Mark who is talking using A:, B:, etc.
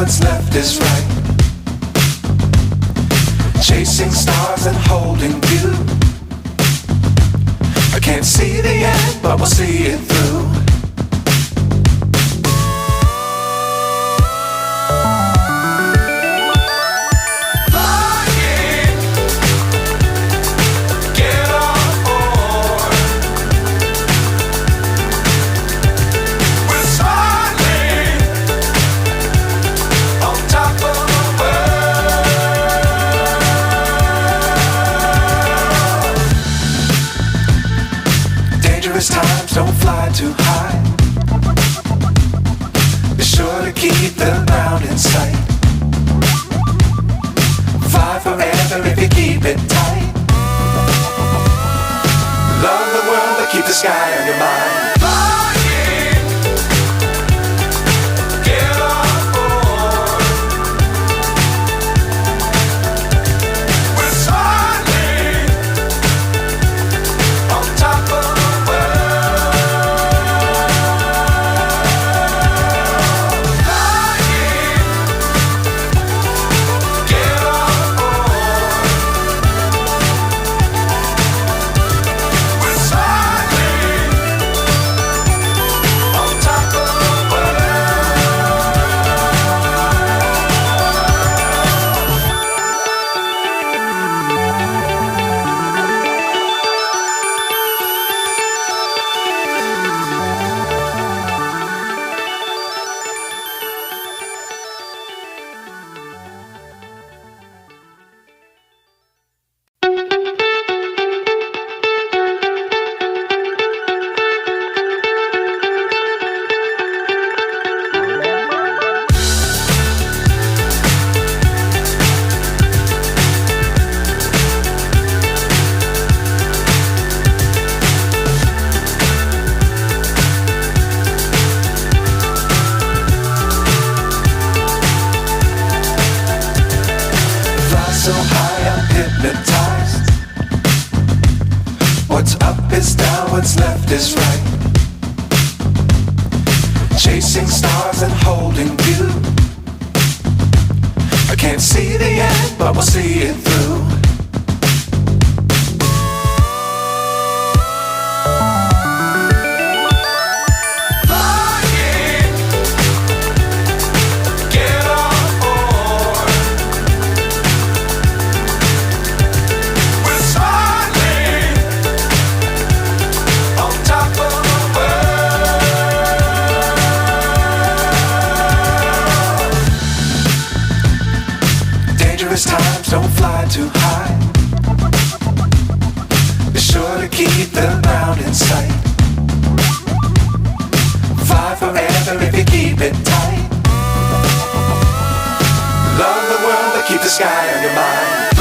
A: what's left is right. Chasing stars and holding you. I can't see the end, but we'll see it through. Times don't fly too high. Be sure to keep the ground in sight. Fly forever if you keep it tight. Love the world but keep the sky on your mind. So high I'm hypnotized. What's up is down, what's left is right. Chasing stars and holding you. I can't see the end, but we'll see it through. Times don't fly too high. Be sure to keep the ground in sight. Fly forever if you keep it tight. Love the world but keep the sky on your mind.